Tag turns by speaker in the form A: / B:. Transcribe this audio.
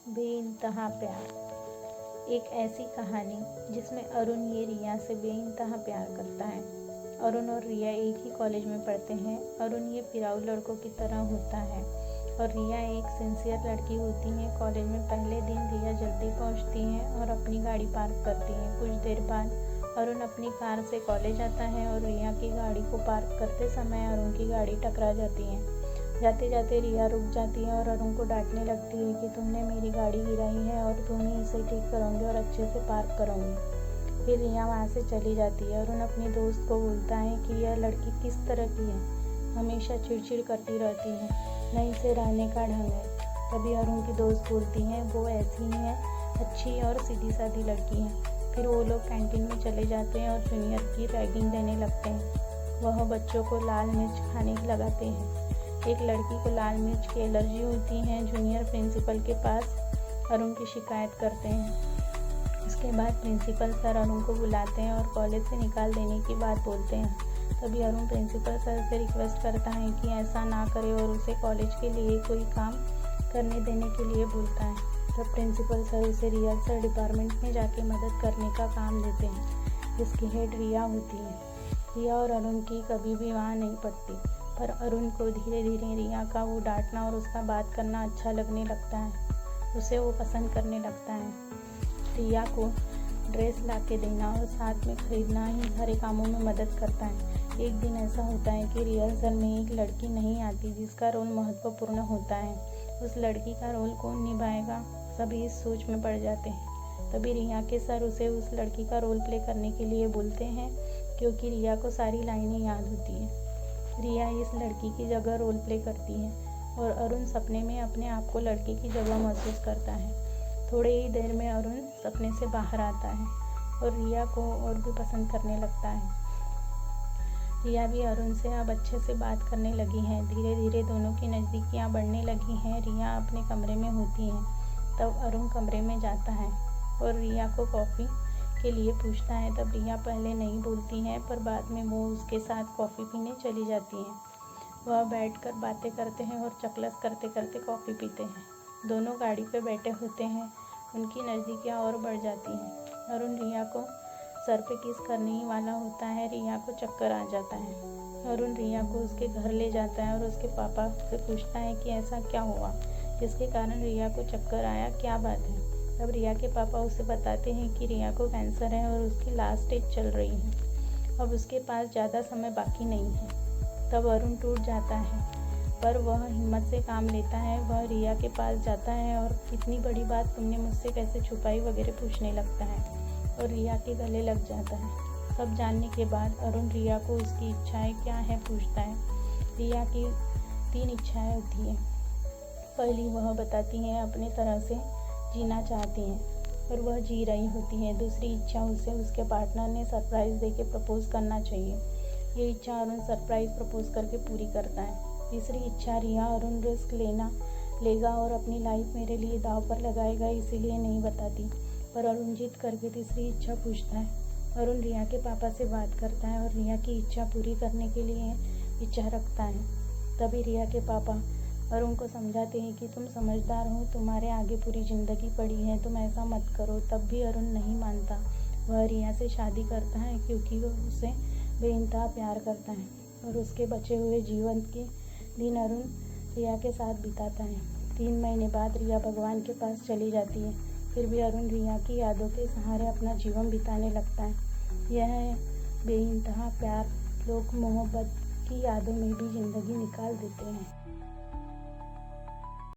A: बेइंतहा प्यार। एक ऐसी कहानी जिसमें अरुण ये रिया से बेइंतहा प्यार करता है। अरुण और रिया एक ही कॉलेज में पढ़ते हैं। अरुण ये पिराऊ लड़कों की तरह होता है और रिया एक सिंसियर लड़की होती है। कॉलेज में पहले दिन रिया जल्दी पहुंचती है और अपनी गाड़ी पार्क करती है। कुछ देर बाद अरुण अपनी कार से कॉलेज आता है और रिया की गाड़ी को पार्क करते समय अरुण की गाड़ी टकरा जाती है। जाते जाते रिया रुक जाती है और अरुण को डांटने लगती है कि तुमने मेरी गाड़ी गिराई है और तुम ही इसे ठीक करोगे और अच्छे से पार्क करोगे। फिर रिया वहाँ से चली जाती है। अरुण अपने दोस्त को बोलता है कि यह लड़की किस तरह की है, हमेशा चिड़चिड़ करती रहती है, न इसे रहने का ढंग है। तभी अरुण की दोस्त बोलती है वो ऐसी ही है, अच्छी और सीधी सादी लड़की है। फिर वो लोग कैंटीन में चले जाते हैं और जूनियर की रैगिंग देने लगते हैं। वह बच्चों को लाल मिर्च खाने लगाते हैं। एक लड़की को लाल मिर्च की एलर्जी होती है। जूनियर प्रिंसिपल के पास अरुण की शिकायत करते हैं। उसके बाद प्रिंसिपल सर अरुण को बुलाते हैं और कॉलेज से निकाल देने की बात बोलते हैं। तभी अरुण प्रिंसिपल सर से रिक्वेस्ट करता है कि ऐसा ना करे और उसे कॉलेज के लिए कोई काम करने देने के लिए बोलता है। तब प्रिंसिपल सर उसे रिहर्सल डिपार्टमेंट में जाके मदद करने का काम देते हैं, जिसकी हेड रिया होती है। रिया और अरुण की कभी भी वहाँ नहीं पड़ती, पर अरुण को धीरे धीरे रिया का वो डांटना और उसका बात करना अच्छा लगने लगता है। उसे वो पसंद करने लगता है। रिया को ड्रेस ला के देना और साथ में खरीदना ही सारे कामों में मदद करता है। एक दिन ऐसा होता है कि रिहर्सल में एक लड़की नहीं आती जिसका रोल महत्वपूर्ण होता है। उस लड़की का रोल कौन निभाएगा, सभी इस सोच में पड़ जाते हैं। तभी रिया के सर उसे उस लड़की का रोल प्ले करने के लिए बोलते हैं, क्योंकि रिया को सारी लाइनें याद होती है। रिया इस लड़की की जगह रोल प्ले करती है और अरुण सपने में अपने आप को लड़की की जगह महसूस करता है। थोड़ी ही देर में अरुण सपने से बाहर आता है और रिया को और भी पसंद करने लगता है। रिया भी अरुण से अब अच्छे से बात करने लगी है। धीरे धीरे दोनों की नज़दीकियाँ बढ़ने लगी हैं। रिया अपने कमरे में होती है। तब अरुण कमरे में जाता है और रिया को कॉफ़ी के लिए पूछता है। तब रिया पहले नहीं बोलती है, पर बाद में वो उसके साथ कॉफ़ी पीने चली जाती है। वह बैठकर बातें करते हैं और चकलस करते करते कॉफ़ी पीते हैं। दोनों गाड़ी पे बैठे होते हैं। उनकी नज़दीकियाँ और बढ़ जाती हैं। अरुण रिया को सर पे किस करने ही वाला होता है। रिया को चक्कर आ जाता है। अरुण रिया को उसके घर ले जाता है और उसके पापा से पूछता है कि ऐसा क्या हुआ जिसके कारण रिया को चक्कर आया, क्या बात है। तब रिया के पापा उसे बताते हैं कि रिया को कैंसर है और उसकी लास्ट स्टेज चल रही है। अब उसके पास ज़्यादा समय बाकी नहीं है। तब अरुण टूट जाता है, पर वह हिम्मत से काम लेता है। वह रिया के पास जाता है और इतनी बड़ी बात तुमने मुझसे कैसे छुपाई वगैरह पूछने लगता है और रिया के गले लग जाता है। सब जानने के बाद अरुण रिया को उसकी इच्छाएं क्या है पूछता है। रिया की 3 इच्छाएं होती हैं। पहली वह बताती है अपने तरह से जीना चाहती हैं और वह जी रही होती है। दूसरी इच्छा उसे उसके पार्टनर ने सरप्राइज़ देके प्रपोज करना चाहिए। ये इच्छा अरुण सरप्राइज़ प्रपोज करके पूरी करता है। तीसरी इच्छा रिया अरुण रिस्क लेगा और अपनी लाइफ मेरे लिए दांव पर लगाएगा, इसीलिए नहीं बताती। पर अरुण जिद करके तीसरी इच्छा पूछता है। अरुण रिया के पापा से बात करता है और रिया की इच्छा पूरी करने के लिए इच्छा रखता है। तभी रिया के पापा अरुण को समझाते हैं कि तुम समझदार हो, तुम्हारे आगे पूरी ज़िंदगी पड़ी है, तुम ऐसा मत करो। तब भी अरुण नहीं मानता। वह रिया से शादी करता है क्योंकि वह उसे बेइंतहा प्यार करता है और उसके बचे हुए जीवन के दिन अरुण रिया के साथ बिताता है। 3 महीने बाद रिया भगवान के पास चली जाती है। फिर भी अरुण रिया की यादों के सहारे अपना जीवन बिताने लगता है। यह है बेइंतहा प्यार। लोग मोहब्बत की यादों में भी ज़िंदगी निकाल देते हैं।